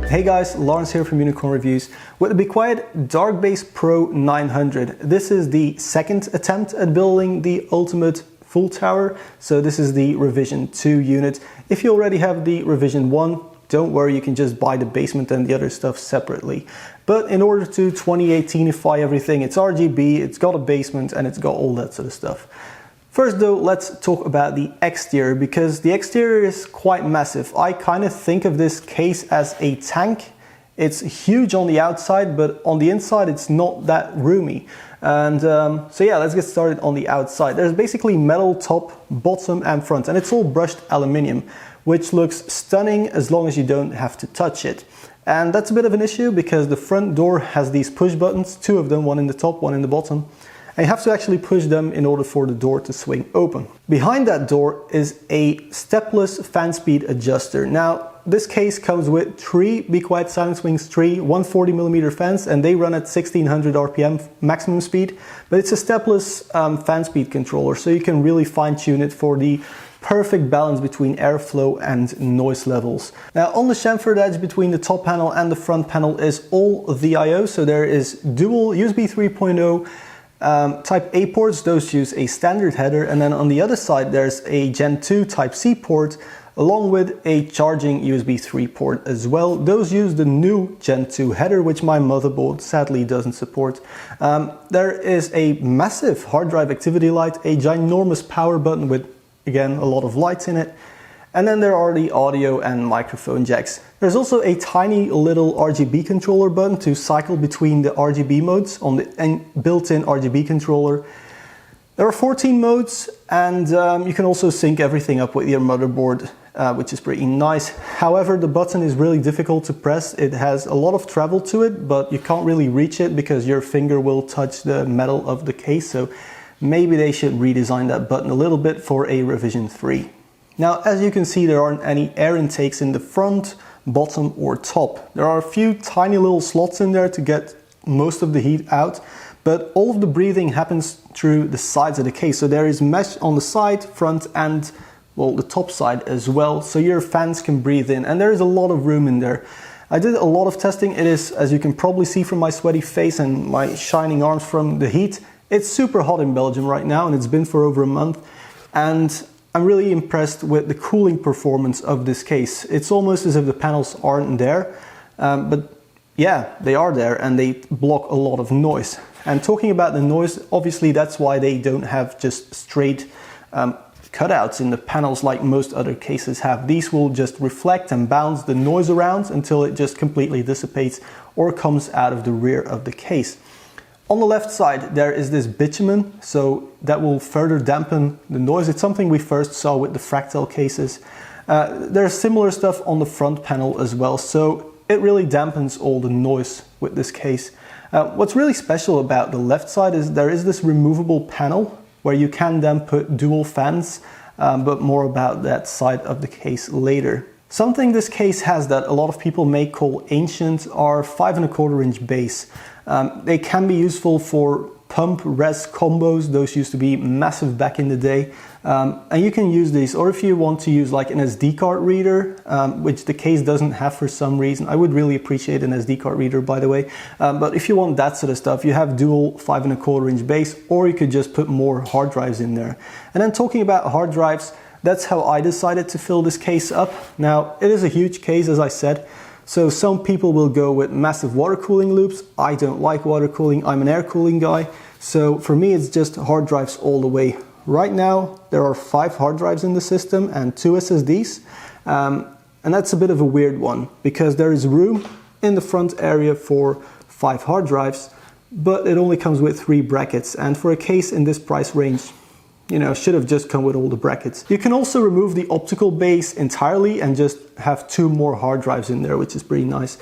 Hey guys, Lawrence here from Unicorn Reviews with the Be Quiet Dark-Base Pro 900. This is the second attempt at building the ultimate full tower, so this is the revision 2 unit. If you already have the revision 1, don't worry, you can just buy the basement and the other stuff separately. But in order to 2018ify everything, it's RGB, it's got a basement, and it's got all that sort of stuff. First though, let's talk about the exterior, because the exterior is quite massive. I kind of think of this case as a tank. It's huge on the outside, but on the inside it's not that roomy. And so yeah, let's get started on the outside. There's basically metal top, bottom and front, and it's all brushed aluminium, which looks stunning as long as you don't have to touch it. And that's a bit of an issue because the front door has these push buttons, 2 of them, one in the top, one in the bottom. And you have to actually push them in order for the door to swing open. Behind that door is a stepless fan speed adjuster. Now, this case comes with 3 Be Quiet Silent Swings 3 140mm fans, and they run at 1600 RPM maximum speed. But it's a stepless fan speed controller, so you can really fine tune it for the perfect balance between airflow and noise levels. Now, on the chamfered edge between the top panel and the front panel is all the I/O. So there is dual USB 3.0 Type A ports. Those use a standard header, and then on the other side there's a Gen 2 Type C port along with a charging USB 3 port as well. Those use the new Gen 2 header, which my motherboard sadly doesn't support. There is a massive hard drive activity light, a ginormous power button with, again, a lot of lights in it. And then there are the audio and microphone jacks. There's also a tiny little RGB controller button to cycle between the RGB modes on the built-in RGB controller. There are 14 modes, and you can also sync everything up with your motherboard, which is pretty nice. However, the button is really difficult to press. It has a lot of travel to it, but you can't really reach it because your finger will touch the metal of the case. So maybe they should redesign that button a little bit for a revision 3. Now, as you can see, there aren't any air intakes in the front, bottom or top. There are a few tiny little slots in there to get most of the heat out, but all of the breathing happens through the sides of the case. So there is mesh on the side, front and, well, the top side as well, so your fans can breathe in, and there is a lot of room in there. I did a lot of testing. It is, as you can probably see from my sweaty face and my shining arms from the heat, it's super hot in Belgium right now, and it's been for over a month. And I'm really impressed with the cooling performance of this case. It's almost as if the panels aren't there, but yeah, they are there and they block a lot of noise. And talking about the noise, obviously that's why they don't have just straight cutouts in the panels like most other cases have. These will just reflect and bounce the noise around until it just completely dissipates or comes out of the rear of the case. On the left side, there is this bitumen, so that will further dampen the noise. It's something we first saw with the Fractal cases. There's similar stuff on the front panel as well, so it really dampens all the noise with this case. What's really special about the left side is there is this removable panel where you can then put dual fans, but more about that side of the case later. Something this case has that a lot of people may call ancient are 5¼ inch bass. They can be useful for pump res combos. Those used to be massive back in the day, and you can use these, or if you want to use like an SD card reader, which the case doesn't have for some reason. I would really appreciate an SD card reader, by the way, but if you want that sort of stuff, you have dual 5¼ inch bass, or you could just put more hard drives in there. And then talking about hard drives, that's how I decided to fill this case up. Now, it is a huge case, as I said, so some people will go with massive water cooling loops. I don't like water cooling, I'm an air cooling guy. So for me, it's just hard drives all the way. Right now, there are 5 hard drives in the system and 2 SSDs. And that's a bit of a weird one because there is room in the front area for 5 hard drives, but it only comes with 3 brackets. And for a case in this price range, you know, should have just come with all the brackets. You can also remove the optical base entirely and just have 2 more hard drives in there, which is pretty nice.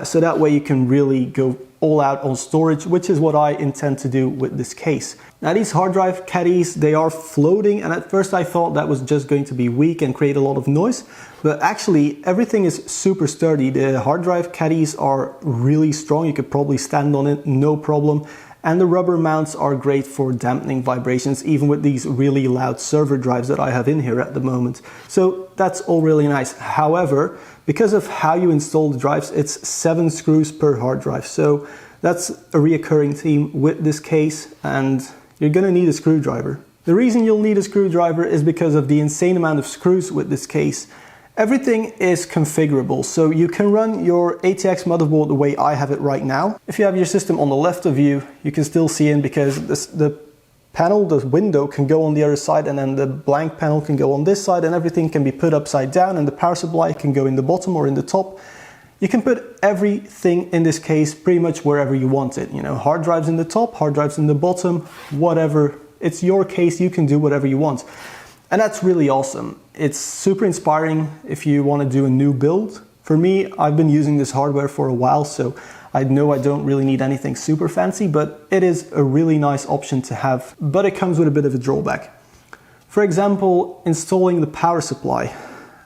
So that way you can really go all out on storage, which is what I intend to do with this case. Now, these hard drive caddies, they are floating, and at first I thought that was just going to be weak and create a lot of noise, but actually everything is super sturdy. The hard drive caddies are really strong. You could probably stand on it, no problem. And the rubber mounts are great for dampening vibrations, even with these really loud server drives that I have in here at the moment. So that's all really nice. However, because of how you install the drives, it's 7 screws per hard drive. So that's a reoccurring theme with this case, and you're gonna need a screwdriver. The reason you'll need a screwdriver is because of the insane amount of screws with this case. Everything is configurable, so you can run your ATX motherboard the way I have it right now. If you have your system on the left of you, you can still see in because the panel, the window can go on the other side, and then the blank panel can go on this side, and everything can be put upside down, and the power supply can go in the bottom or in the top. You can put everything in this case pretty much wherever you want it. You know, hard drives in the top, hard drives in the bottom, whatever. It's your case, you can do whatever you want. And that's really awesome. It's super inspiring if you want to do a new build. For me, I've been using this hardware for a while, so I know I don't really need anything super fancy, but it is a really nice option to have, but it comes with a bit of a drawback. For example, installing the power supply.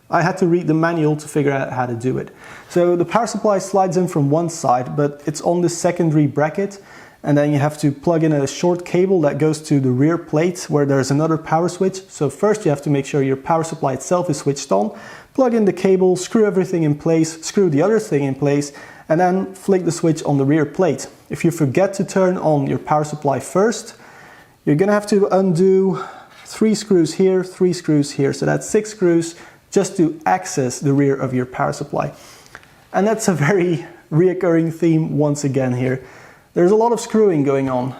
I had to read the manual to figure out how to do it. So the power supply slides in from one side, but it's on the secondary bracket, and then you have to plug in a short cable that goes to the rear plate where there's another power switch. So first you have to make sure your power supply itself is switched on, plug in the cable, screw everything in place, screw the other thing in place, and then flick the switch on the rear plate. If you forget to turn on your power supply first, you're gonna have to undo 3 screws here, 3 screws here. So that's 6 screws just to access the rear of your power supply. And that's a very reoccurring theme once again here. There's a lot of screwing going on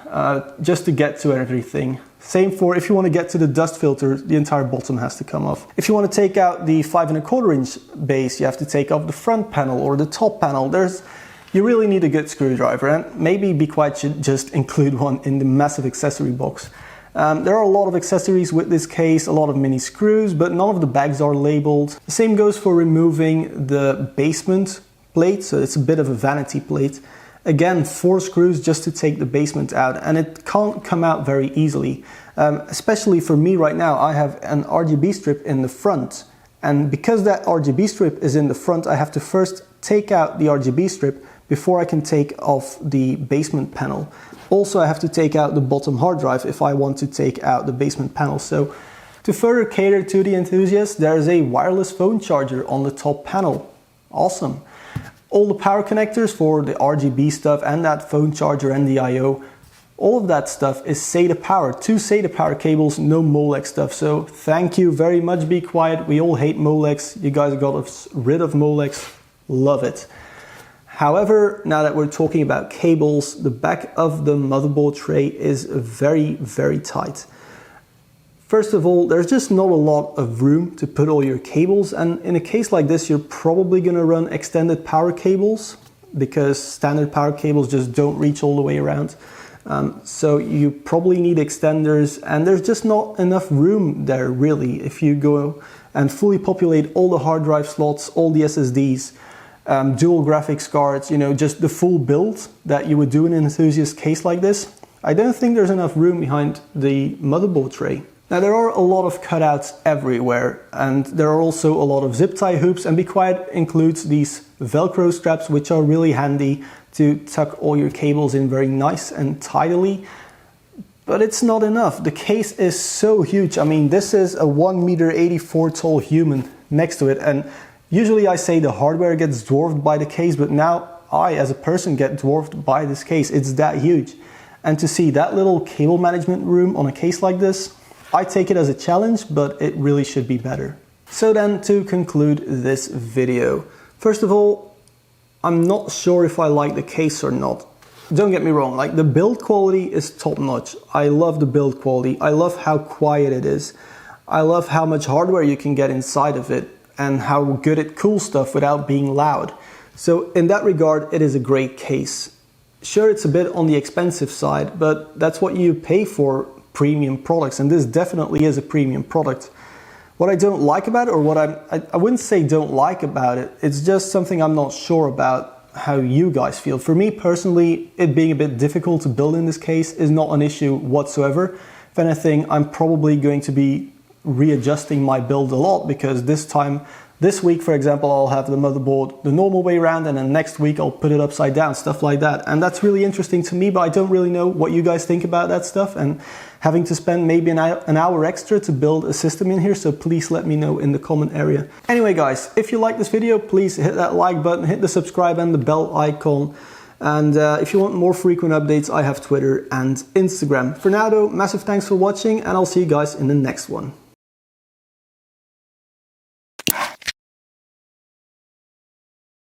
just to get to everything. Same for if you want to get to the dust filter, the entire bottom has to come off. If you want to take out the 5 1/4 inch base, you have to take off the front panel or the top panel. You really need a good screwdriver, and maybe Be Quiet should just include one in the massive accessory box. There are a lot of accessories with this case, a lot of mini screws, but none of the bags are labeled. The same goes for removing the basement plate, so it's a bit of a vanity plate. Again, 4 screws just to take the basement out, and it can't come out very easily. Especially for me right now, I have an RGB strip in the front, and because that RGB strip is in the front, I have to first take out the RGB strip before I can take off the basement panel. Also, I have to take out the bottom hard drive if I want to take out the basement panel. So to further cater to the enthusiasts, there is a wireless phone charger on the top panel. Awesome. All the power connectors for the RGB stuff and that phone charger and the I/O, all of that stuff is SATA power. 2 SATA power cables, no Molex stuff. So thank you very much, Be Quiet. We all hate Molex. You guys got us rid of Molex. Love it. However, now that we're talking about cables, the back of the motherboard tray is very, very tight. First of all, there's just not a lot of room to put all your cables, and in a case like this, you're probably going to run extended power cables because standard power cables just don't reach all the way around. So you probably need extenders, and there's just not enough room there really. If you go and fully populate all the hard drive slots, all the SSDs, dual graphics cards, you know, just the full build that you would do in an enthusiast case like this, I don't think there's enough room behind the motherboard tray. Now there are a lot of cutouts everywhere, and there are also a lot of zip tie hoops, and Be Quiet includes these Velcro straps which are really handy to tuck all your cables in very nice and tidily. But it's not enough. The case is so huge. I mean, this is a 1.84 meter tall human next to it, and usually I say the hardware gets dwarfed by the case, but now I as a person get dwarfed by this case. It's that huge. And to see that little cable management room on a case like this, I take it as a challenge, but it really should be better. So then, to conclude this video, first of all, I'm not sure if I like the case or not. Don't get me wrong, like the build quality is top notch. I love the build quality. I love how quiet it is. I love how much hardware you can get inside of it and how good it cools stuff without being loud. So in that regard, it is a great case. Sure, it's a bit on the expensive side, but that's what you pay for premium products, and this definitely is a premium product. What I don't like about it, or what I wouldn't say don't like about it, it's just something I'm not sure about how you guys feel. For me personally, it being a bit difficult to build in this case is not an issue whatsoever. If anything, I'm probably going to be readjusting my build a lot, because this time This week, for example, I'll have the motherboard the normal way around, and then next week I'll put it upside down, stuff like that. And that's really interesting to me, but I don't really know what you guys think about that stuff, and having to spend maybe an hour extra to build a system in here, so please let me know in the comment area. Anyway guys, if you like this video, please hit that like button, hit the subscribe and the bell icon. And if you want more frequent updates, I have Twitter and Instagram. For now though, massive thanks for watching, and I'll see you guys in the next one.